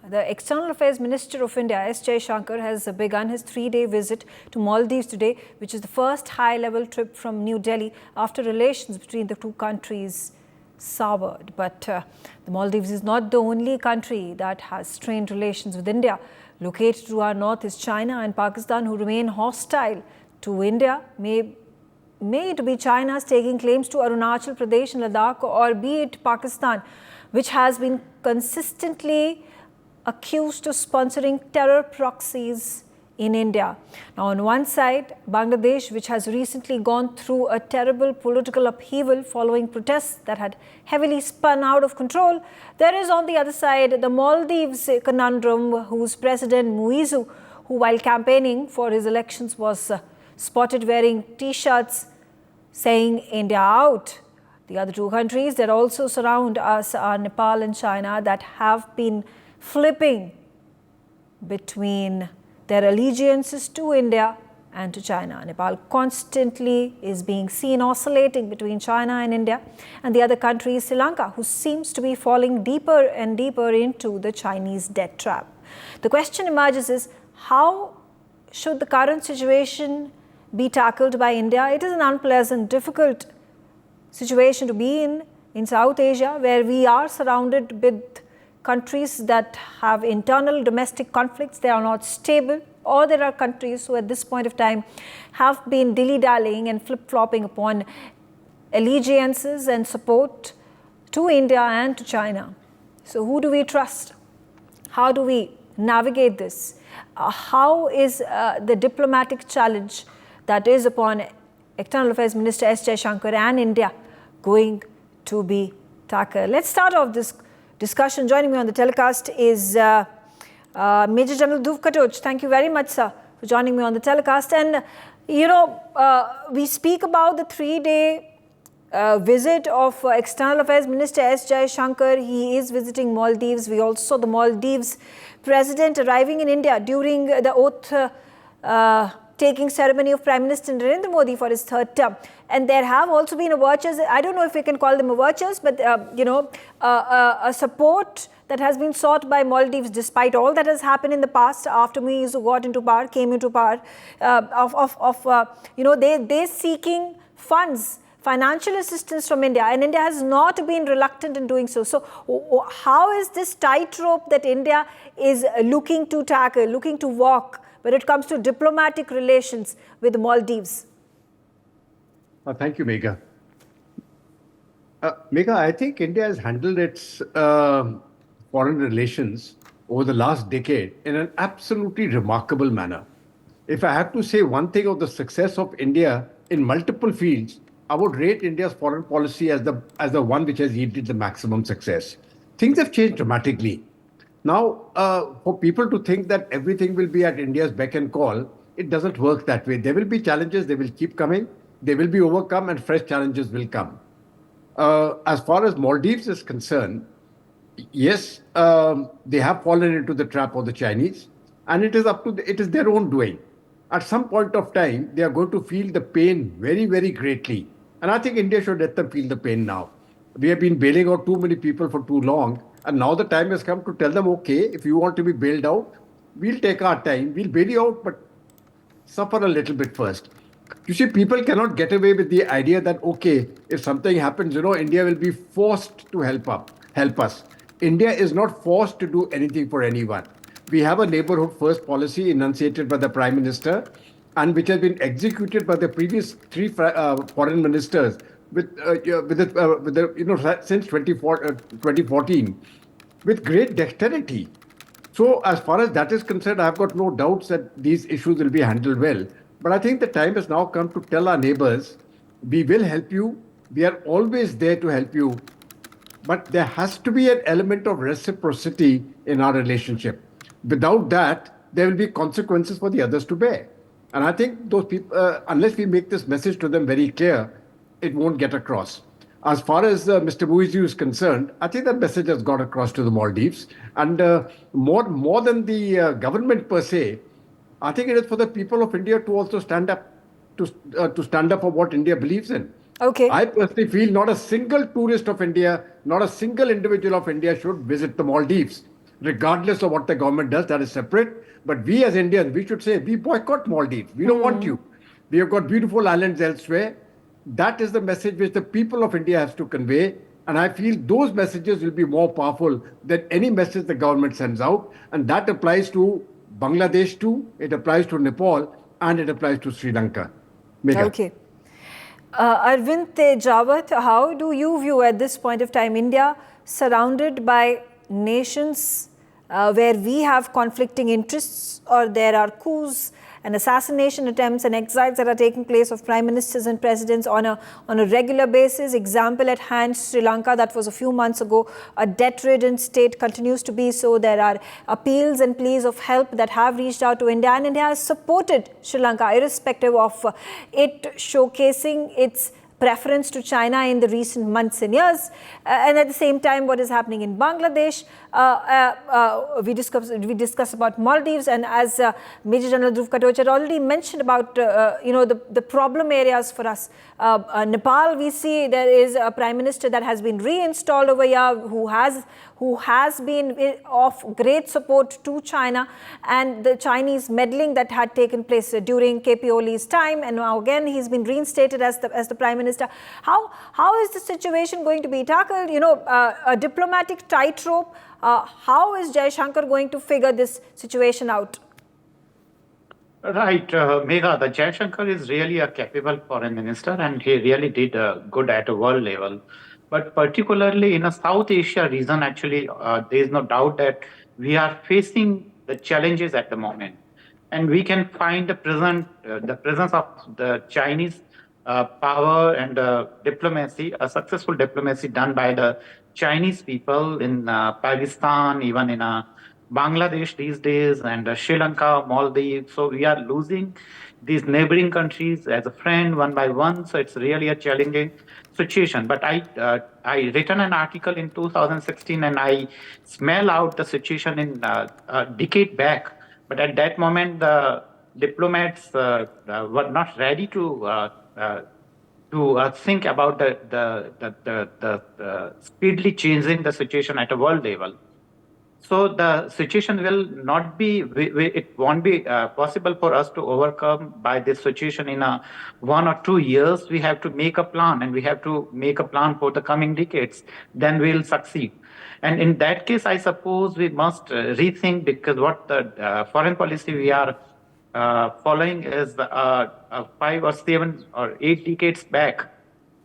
The External Affairs Minister of India, S. Jaishankar, has begun his 3-day visit to Maldives today, which is the first high-level trip from New Delhi after relations between the two countries soured. But the Maldives is not the only country that has strained relations with India. Located to our north is China and Pakistan, who remain hostile to India. May it be China's taking claims to Arunachal Pradesh and Ladakh, or be it Pakistan, which has been consistently accused of sponsoring terror proxies in India. Now, on one side, Bangladesh, which has recently gone through a terrible political upheaval following protests that had heavily spun out of control. There is, on the other side, the Maldives conundrum, whose president Muizu, who while campaigning for his elections was spotted wearing T-shirts saying India out. The other two countries that also surround us are Nepal and China, that have been flipping between their allegiances to India and to China. Nepal constantly is being seen oscillating between China and India, and the other country is Sri Lanka, who seems to be falling deeper and deeper into the Chinese debt trap. The question emerges is, how should the current situation be tackled by India? It is an unpleasant, difficult situation to be in South Asia, where we are surrounded with countries that have internal domestic conflicts. They are not stable, or there are countries who at this point of time have been dilly-dallying and flip-flopping upon allegiances and support to India and to China. So who do we trust? How do we navigate this? How is the diplomatic challenge that is upon External Affairs Minister S. Jaishankar and India going to be tackled? Let's start off this discussion. Joining me on the telecast is Major General Dhruv Katoj. Thank you very much, sir, for joining me on the telecast. And, we speak about the 3-day visit of External Affairs Minister S. Jaishankar. He is visiting Maldives. We also saw the Maldives president arriving in India during the oath taking ceremony of Prime Minister Narendra Modi for his 3rd term. And there have also been overtures, I don't know if we can call them overtures, but a support that has been sought by Maldives, despite all that has happened in the past after Muizu came into power, they're seeking funds, financial assistance from India, and India has not been reluctant in doing so. So how is this tightrope that India is looking to tackle, looking to walk when it comes to diplomatic relations with the Maldives? Thank you, Megha. Megha, I think India has handled its foreign relations over the last decade in an absolutely remarkable manner. If I have to say one thing of the success of India in multiple fields, I would rate India's foreign policy as the one which has yielded the maximum success. Things have changed dramatically. Now, for people to think that everything will be at India's beck and call, it doesn't work that way. There will be challenges, they will keep coming, they will be overcome, and fresh challenges will come. As far as Maldives is concerned, yes, they have fallen into the trap of the Chinese, and it is their own doing. At some point of time, they are going to feel the pain very, very greatly. And I think India should let them feel the pain now. We have been bailing out too many people for too long. And now the time has come to tell them, okay, if you want to be bailed out, we'll take our time. We'll bail you out, but suffer a little bit first. You see, people cannot get away with the idea that, okay, if something happens, India will be forced to help us. India is not forced to do anything for anyone. We have a neighborhood first policy enunciated by the Prime Minister, and which has been executed by the previous 3 foreign ministers since 2014 with great dexterity. So as far as that is concerned, I've got no doubts that these issues will be handled well. But I think the time has now come to tell our neighbors, we will help you. We are always there to help you. But there has to be an element of reciprocity in our relationship. Without that, there will be consequences for the others to bear. And I think those people, unless we make this message to them very clear, it won't get across. As far as Mr. Muizu is concerned, I think that message has got across to the Maldives. And more than the government per se, I think it is for the people of India to also stand up for what India believes in. Okay. I personally feel not a single tourist of India, not a single individual of India should visit the Maldives. regardless of what the government does, that is separate. But we as Indians, we should say, we boycott Maldives. We don't want you. We have got beautiful islands elsewhere. That is the message which the people of India has to convey. And I feel those messages will be more powerful than any message the government sends out. And that applies to Bangladesh too, it applies to Nepal, and it applies to Sri Lanka. Megha. Okay. Arvind Tejawat, how do you view at this point of time India surrounded by nations where we have conflicting interests, or there are coups and assassination attempts and exiles that are taking place of prime ministers and presidents on a regular basis? Example at hand, Sri Lanka, that was a few months ago, a debt-ridden state, continues to be so. There are appeals and pleas of help that have reached out to India, and India has supported Sri Lanka irrespective of it showcasing its preference to China in the recent months and years. And at the same time, what is happening in Bangladesh, we discussed about Maldives, and as Major General Dhruv Katoch had already mentioned about the problem areas for us. Nepal, we see there is a prime minister that has been reinstalled over here who has been of great support to China, and the Chinese meddling that had taken place during KP Oli's time, and now again he's been reinstated as the prime minister. How is the situation going to be tackled? A diplomatic tightrope. How is Jaishankar going to figure this situation out? Right, Megha, the Jaishankar is really a capable foreign minister, and he really did good at a world level. But particularly in a South Asia region, actually, there is no doubt that we are facing the challenges at the moment. And we can find the presence of the Chinese power and diplomacy, a successful diplomacy done by the Chinese people in Pakistan, even in Bangladesh these days, and Sri Lanka, Maldives. So we are losing these neighboring countries as a friend one by one. So it's really a challenging situation. But I written an article in 2016, and I smell out the situation in a decade back. But at that moment, the diplomats were not ready to think about the speedily changing the situation at a world level. So the situation will not be, it won't be possible for us to overcome by this situation in 1 or 2 years. We have to make a plan, and we have to make a plan for the coming decades. Then we'll succeed. And in that case, I suppose we must rethink, because what the foreign policy we are following is 5 or 7 or 8 decades back,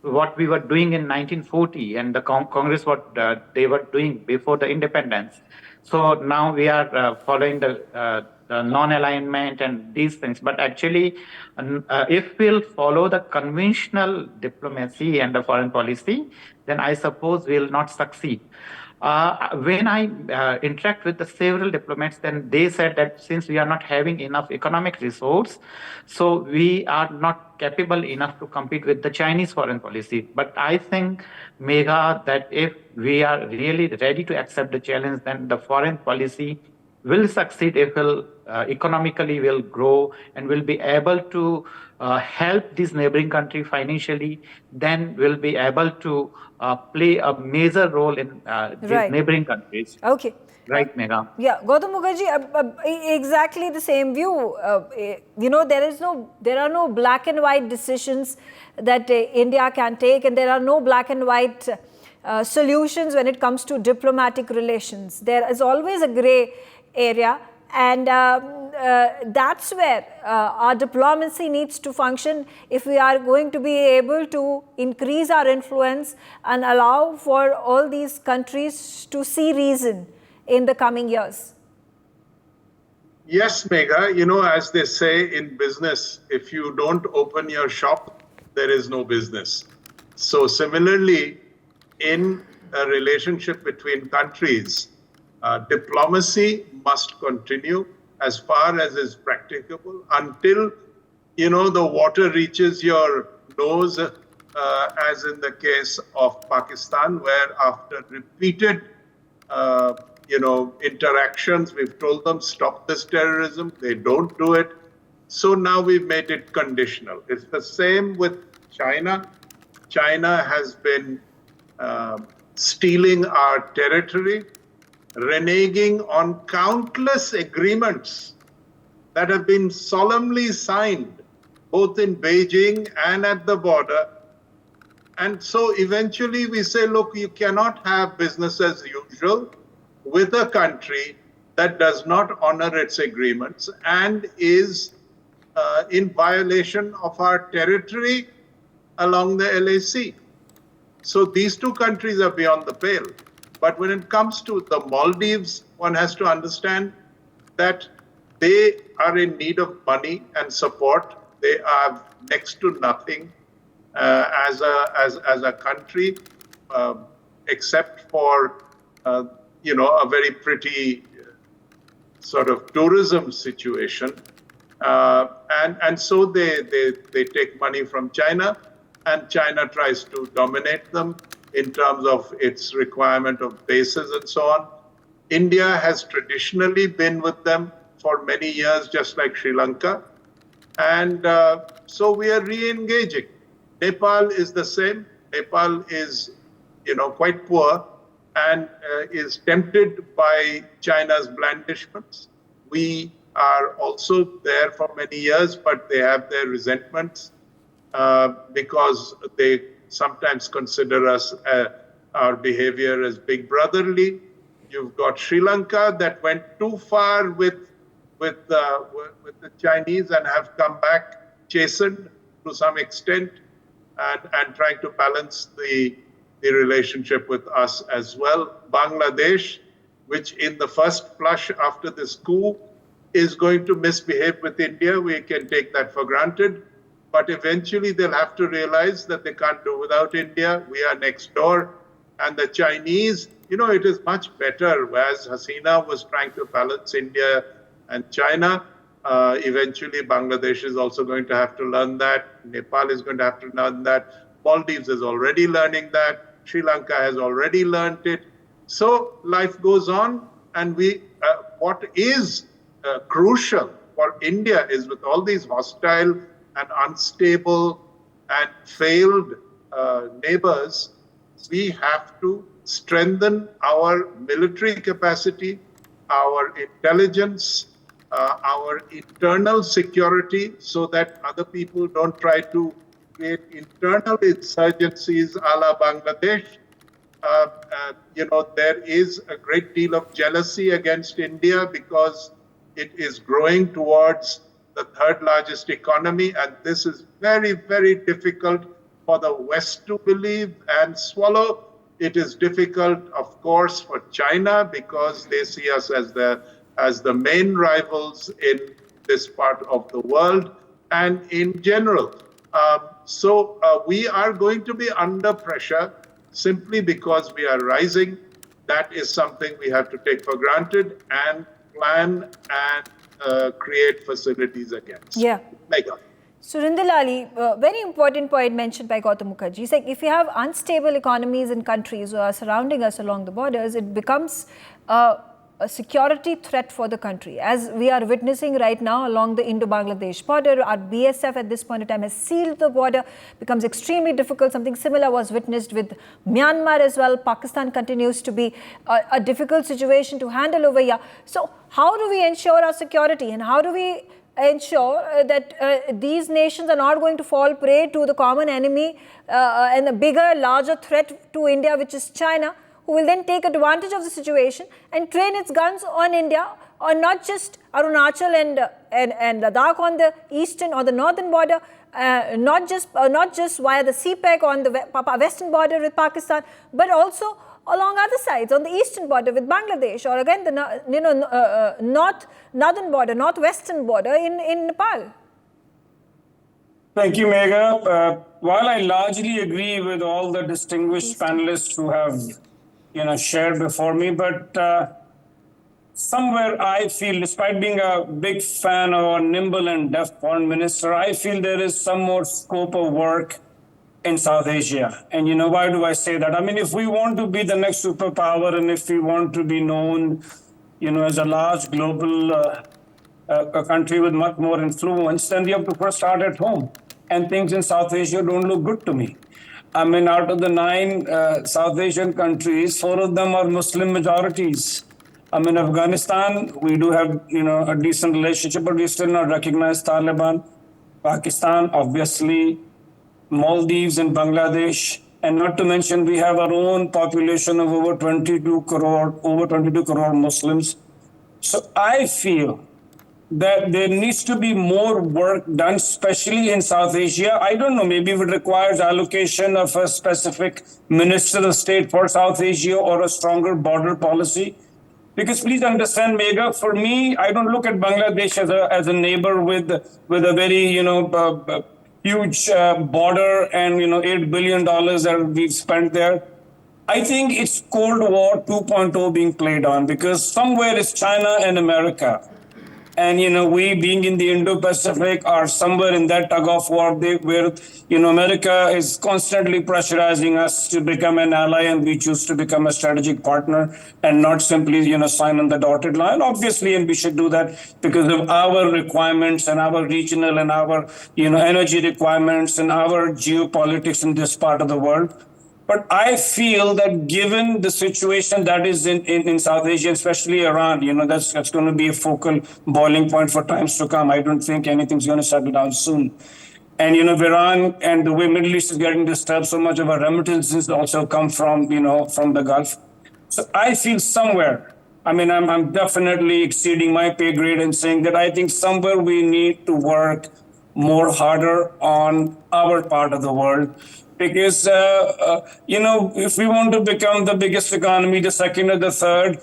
what we were doing in 1940 and the Congress, what they were doing before the independence. So now we are following the non-alignment and these things. But actually, if we'll follow the conventional diplomacy and the foreign policy, then I suppose we'll not succeed. When I interact with the several diplomats, then they said that since we are not having enough economic resource, so we are not capable enough to compete with the Chinese foreign policy. But I think, Megha, that if we are really ready to accept the challenge, then the foreign policy will succeed if we'll economically will grow and will be able to help this neighboring country financially. Then we'll be able to play a major role in these neighboring countries. Okay. Right, Megha. Yeah, Gautam Mukherjee, exactly the same view. There are no black and white decisions that India can take, and there are no black and white solutions when it comes to diplomatic relations. There is always a gray area, and that's where our diplomacy needs to function if we are going to be able to increase our influence and allow for all these countries to see reason in the coming years. Yes, Megha, as they say in business, if you don't open your shop, there is no business. So similarly, in a relationship between countries, diplomacy must continue as far as is practicable until, the water reaches your nose, as in the case of Pakistan, where after repeated, interactions, we've told them, stop this terrorism. They don't do it. So now we've made it conditional. It's the same with China. China has been stealing our territory. reneging on countless agreements that have been solemnly signed, both in Beijing and at the border. And so eventually we say, look, you cannot have business as usual with a country that does not honor its agreements and is in violation of our territory along the LAC. So these two countries are beyond the pale. But when it comes to the Maldives, one has to understand that they are in need of money and support. They have next to nothing as a country, except for a very pretty sort of tourism situation, and so they take money from China, and China tries to dominate them in terms of its requirement of bases and so on. India has traditionally been with them for many years, just like Sri Lanka, and so we are re-engaging. Nepal is the same. Nepal is, quite poor and is tempted by China's blandishments. We are also there for many years, but they have their resentments because they sometimes consider us, our behavior as big brotherly. You've got Sri Lanka that went too far with the Chinese and have come back chastened to some extent and trying to balance the relationship with us as well. Bangladesh, which in the first flush after this coup is going to misbehave with India, we can take that for granted. But eventually they'll have to realize that they can't do without India. We are next door. And the Chinese, it is much better, whereas Hasina was trying to balance India and China. Eventually, Bangladesh is also going to have to learn that. Nepal is going to have to learn that. Maldives is already learning that. Sri Lanka has already learned it. So life goes on. And what is crucial for India is, with all these hostile and unstable and failed neighbors, we have to strengthen our military capacity, our intelligence, our internal security, so that other people don't try to create internal insurgencies a la Bangladesh. There is a great deal of jealousy against India because it is growing towards the third largest economy, and this is very, very difficult for the West to believe and swallow. It is difficult, of course, for China because they see us as the main rivals in this part of the world and in general. So we are going to be under pressure simply because we are rising. That is something we have to take for granted and plan and create facilities against. Yeah. Megha. Surindal Ali, very important point mentioned by Gautam Mukherjee. He's like, if you have unstable economies in countries who are surrounding us along the borders, it becomes a security threat for the country. As we are witnessing right now along the Indo-Bangladesh border, our BSF at this point in time has sealed the border, becomes extremely difficult. Something similar was witnessed with Myanmar as well. Pakistan continues to be a difficult situation to handle over here. So how do we ensure our security, and how do we ensure that these nations are not going to fall prey to the common enemy and a bigger, larger threat to India, which is China, who will then take advantage of the situation and train its guns on India, or not just Arunachal and Ladakh on the eastern or the northern border, not just via the CPEC on the western border with Pakistan, but also along other sides on the eastern border with Bangladesh, or again the northern border, northwestern border in Nepal. Thank you, Megha. While I largely agree with all the distinguished panelists who have shared before me, but somewhere I feel, despite being a big fan of our nimble and deft foreign minister, I feel there is some more scope of work in South Asia. And why do I say that? I mean, if we want to be the next superpower, and if we want to be known, as a large global a country with much more influence, then we have to first start at home. And things in South Asia don't look good to me. I mean, out of the 9 South Asian countries, 4 of them are Muslim majorities. Afghanistan, we do have, a decent relationship, but we still not recognize Taliban. Pakistan, obviously, Maldives and Bangladesh, and not to mention we have our own population of over 22 crore Muslims. So I feel that there needs to be more work done, especially in South Asia. I don't know, maybe it requires allocation of a specific minister of state for South Asia or a stronger border policy. Because please understand, Mega, for me, I don't look at Bangladesh as a neighbor with a very, huge border and, $8 billion that we've spent there. I think it's Cold War 2.0 being played on, because somewhere it's China and America. And, we being in the Indo-Pacific are somewhere in that tug of war where, America is constantly pressurizing us to become an ally, and we choose to become a strategic partner and not simply, sign on the dotted line. Obviously, and we should do that because of our requirements and our regional and our, energy requirements and our geopolitics in this part of the world. But I feel that given the situation that is in South Asia, especially Iran, that's going to be a focal boiling point for times to come. I don't think anything's going to settle down soon. And, Iran and the way Middle East is getting disturbed, so much of our remittances also come from, from the Gulf. So I feel somewhere, I'm definitely exceeding my pay grade and saying that I think somewhere we need to work more harder on our part of the world. Because, if we want to become the biggest economy, the second or the third,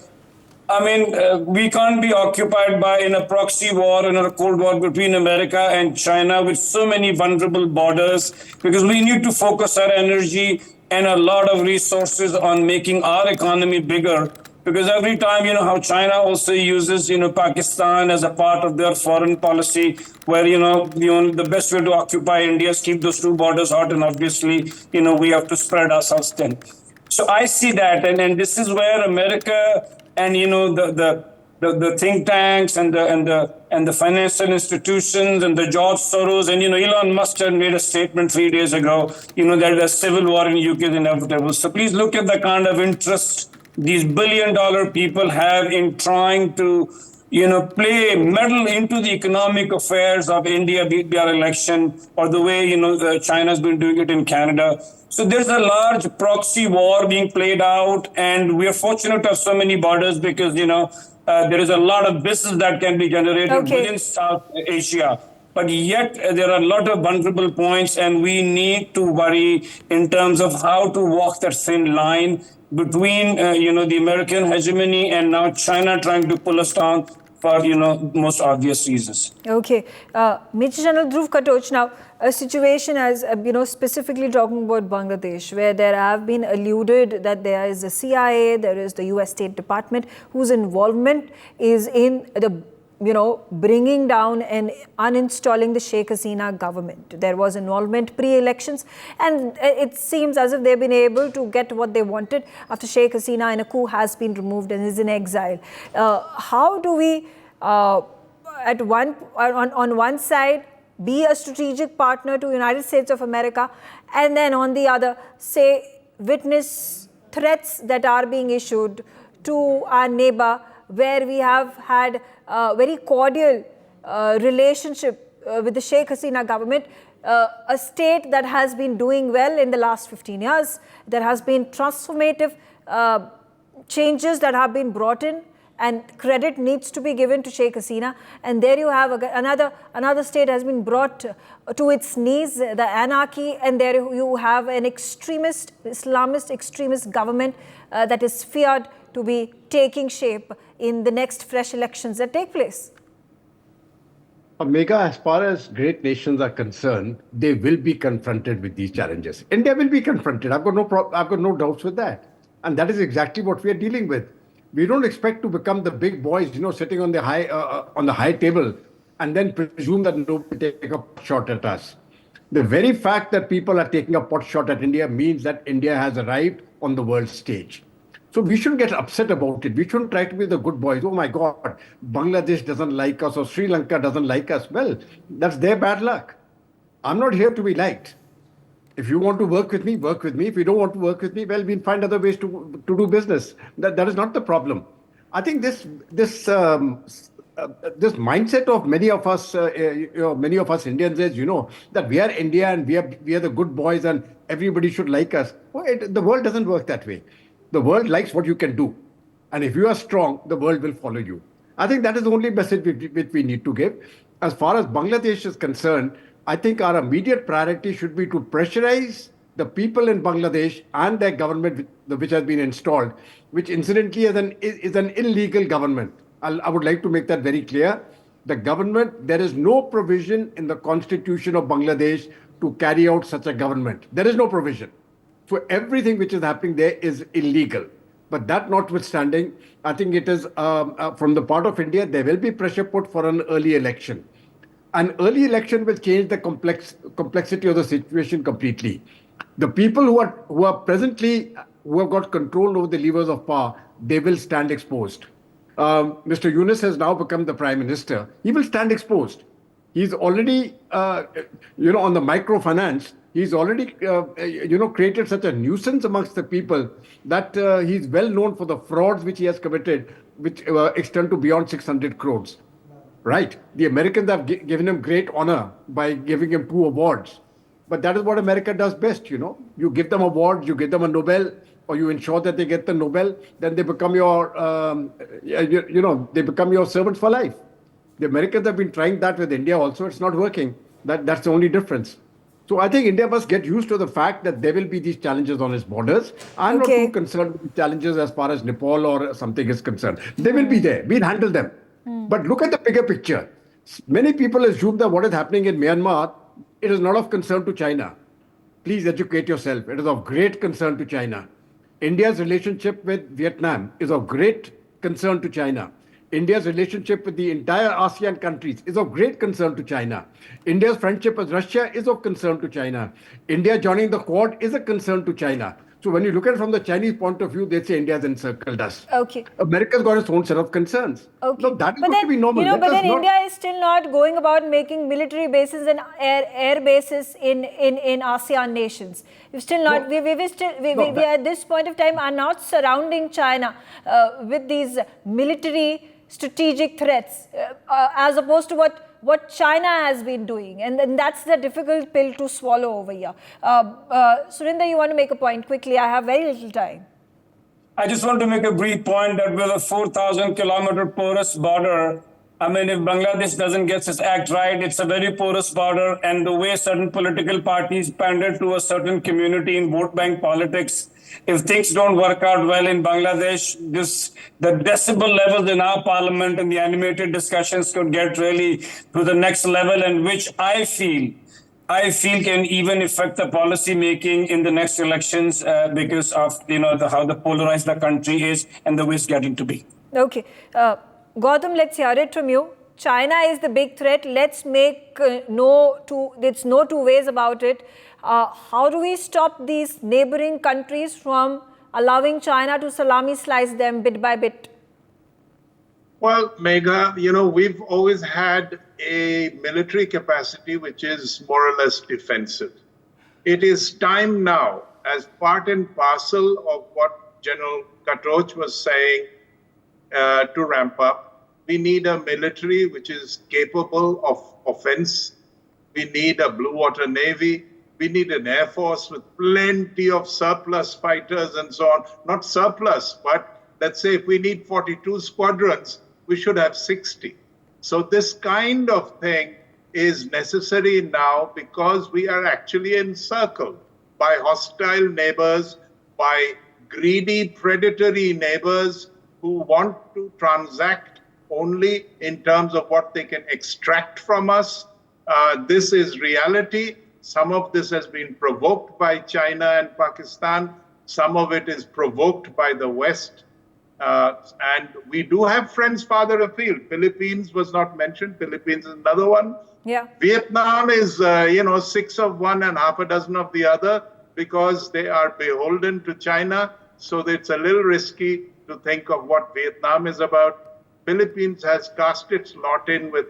we can't be occupied in a proxy war and a Cold War between America and China with so many vulnerable borders, because we need to focus our energy and a lot of resources on making our economy bigger. Because every time, how China also uses, Pakistan as a part of their foreign policy, where, the best way to occupy India is keep those two borders hot, and obviously, we have to spread ourselves thin. So I see that, and this is where America and, the think tanks and the financial institutions and the George Soros and, Elon Musk had made a statement 3 days ago, that a civil war in UK is inevitable. So please look at the kind of interest these billion-dollar people have in trying to, meddle into the economic affairs of India, be it our election, or the way, China's been doing it in Canada. So there's a large proxy war being played out, and we are fortunate to have so many borders because, there is a lot of business that can be generated within South Asia. But yet there are a lot of vulnerable points, and we need to worry in terms of how to walk that thin line between, the American hegemony and now China trying to pull us down for, most obvious reasons. Okay. Major General Dhruv Katoch, now a situation as, specifically talking about Bangladesh, where there have been alluded that there is the CIA, there is the US State Department, whose involvement is in the bringing down and uninstalling the Sheikh Hasina government. There was involvement pre-elections, and it seems as if they've been able to get what they wanted after Sheikh Hasina in a coup has been removed and is in exile. How do we, on one side, be a strategic partner to the United States of America, and then on the other, say, witness threats that are being issued to our neighbor, where we have had a very cordial relationship with the Sheikh Hasina government, a state that has been doing well in the last 15 years. There has been transformative changes that have been brought in, and credit needs to be given to Sheikh Hasina. And there you have another state has been brought to its knees, the anarchy, and there you have an Islamist extremist government that is feared to be taking shape in the next fresh elections that take place. Mega, as far as great nations are concerned, they will be confronted with these challenges. India will be confronted. I've got no doubts with that. And that is exactly what we are dealing with. We don't expect to become the big boys, sitting on the high table and then presume that nobody will take a pot shot at us. The very fact that people are taking a pot shot at India means that India has arrived on the world stage. So we shouldn't get upset about it. We shouldn't try to be the good boys. Oh my God, Bangladesh doesn't like us or Sri Lanka doesn't like us. Well, that's their bad luck. I'm not here to be liked. If you want to work with me, work with me. If you don't want to work with me, well, we'll find other ways to do business. That is not the problem. I think this mindset of many of us, many of us Indians is, that we are India and we are the good boys and everybody should like us. Well, the world doesn't work that way. The world likes what you can do, and if you are strong, the world will follow you. I think that is the only message which we need to give. As far as Bangladesh is concerned, I think our immediate priority should be to pressurize the people in Bangladesh and their government, which has been installed, which incidentally is an illegal government. I would like to make that very clear. The government, there is no provision in the constitution of Bangladesh to carry out such a government. There is no provision. So everything which is happening there is illegal. But that notwithstanding, I think it is from the part of India, there will be pressure put for an early election. An early election will change the complexity of the situation completely. The people who are presently, who have got control over the levers of power, they will stand exposed. Mr. Yunus has now become the Prime Minister. He will stand exposed. He's already, on the microfinance, he's already, created such a nuisance amongst the people that he's well known for the frauds which he has committed, which extend to beyond 600 crores. Right. The Americans have given him great honor by giving him 2 awards. But that is what America does best, You give them awards, you give them a Nobel, or you ensure that they get the Nobel, then they become your, they become your servants for life. The Americans have been trying that with India also. It's not working. That's the only difference. So I think India must get used to the fact that there will be these challenges on its borders. I'm not too concerned with challenges as far as Nepal or something is concerned. They will be there. We'll handle them. But look at the bigger picture. Many people assume that what is happening in Myanmar, it is not of concern to China. Please educate yourself. It is of great concern to China. India's relationship with Vietnam is of great concern to China. India's relationship with the entire ASEAN countries is of great concern to China. India's friendship with Russia is of concern to China. India joining the Quad is a concern to China. So when you look at it from the Chinese point of view, they say India has encircled us. Okay. America's got its own set of concerns. Okay. No, that is going to be normal. But then India is still not going about making military bases and air bases in ASEAN nations. We've still not. We at this point of time are not surrounding China with these military strategic threats, as opposed to what China has been doing. And that's the difficult pill to swallow over here. Surinder, you want to make a point quickly? I have very little time. I just want to make a brief point that with a 4,000-kilometer porous border, I mean, if Bangladesh doesn't get its act right, it's a very porous border. And the way certain political parties pander to a certain community in vote bank politics, if things don't work out well in Bangladesh, the decibel levels in our parliament and the animated discussions could get really to the next level, and which I feel can even affect the policy making in the next elections because of how the polarized the country is and the way it's getting to be. Okay, Gautam, let's hear it from you. China is the big threat. Let's make no two ways about it. How do we stop these neighboring countries from allowing China to salami slice them bit by bit? Well, Megha, we've always had a military capacity which is more or less defensive. It is time now, as part and parcel of what General Katroch was saying, to ramp up. We need a military which is capable of offense. We need a blue water navy. We need an air force with plenty of surplus fighters and so on. Not surplus, but let's say if we need 42 squadrons, we should have 60. So this kind of thing is necessary now because we are actually encircled by hostile neighbors, by greedy, predatory neighbors who want to transact only in terms of what they can extract from us. This is reality. Some of this has been provoked by China and Pakistan. Some of it is provoked by the West. And we do have friends farther afield. Philippines was not mentioned. Philippines is another one. Yeah. Vietnam is, 6 of one and half a dozen of the other because they are beholden to China. So it's a little risky to think of what Vietnam is about. Philippines has cast its lot in with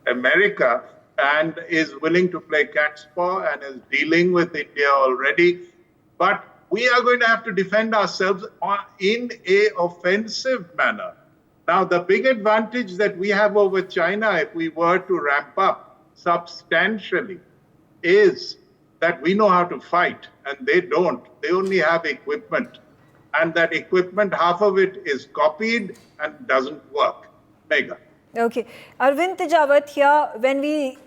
America and is willing to play cat's paw and is dealing with India already. But we are going to have to defend ourselves in a offensive manner. Now, the big advantage that we have over China, if we were to ramp up substantially, is that we know how to fight, and they don't. They only have equipment. And that equipment, half of it is copied and doesn't work. Mega. Okay. Arvind Tijawat here, when we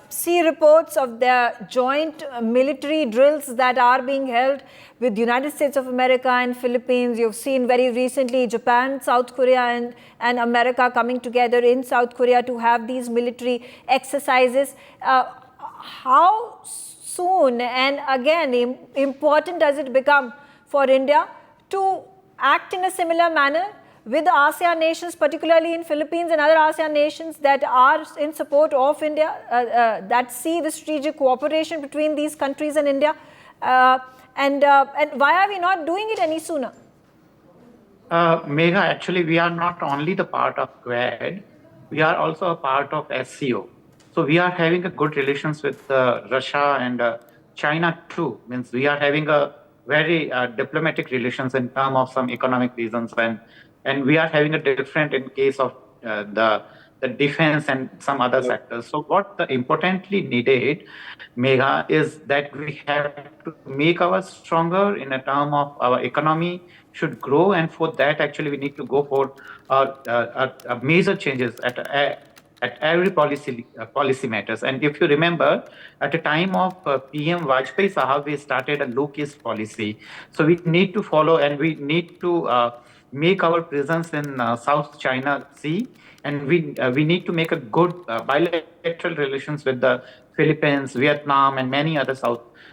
see reports of the joint military drills that are being held with the United States of America and Philippines, you've seen very recently Japan, South Korea and America coming together in South Korea to have these military exercises. How soon and again important does it become for India to act in a similar manner with the ASEAN nations, particularly in Philippines and other ASEAN nations that are in support of India, that see the strategic cooperation between these countries and India? And why are we not doing it any sooner? Megha, actually, we are not only the part of Quad, we are also a part of SCO. So we are having a good relations with Russia and China too. Means we are having a very diplomatic relations in terms of some economic reasons, and we are having a different in case of the defense and some other sectors. So what the importantly needed, Megha, is that we have to make us stronger in a term of our economy should grow, and for that actually we need to go for major changes at every policy matters. And if you remember, at the time of PM Vajpayee Sahab, we started a low-case policy. So we need to follow, and we need to make our presence in South China Sea, and we need to make a good bilateral relations with the Philippines, Vietnam, and many other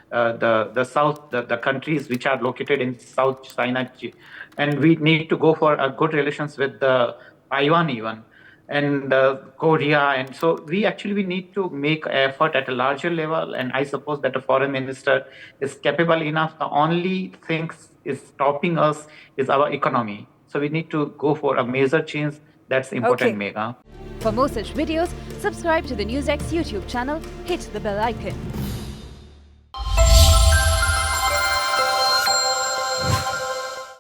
the countries which are located in South China Sea. And we need to go for a good relations with Taiwan even, and Korea. And so we need to make effort at a larger level, and I suppose that the foreign minister is capable enough. The only thing is stopping us is our economy. So we need to go for a major change. That's important, Okay. Megha. For more such videos, subscribe to the NewsX YouTube channel, hit the bell icon.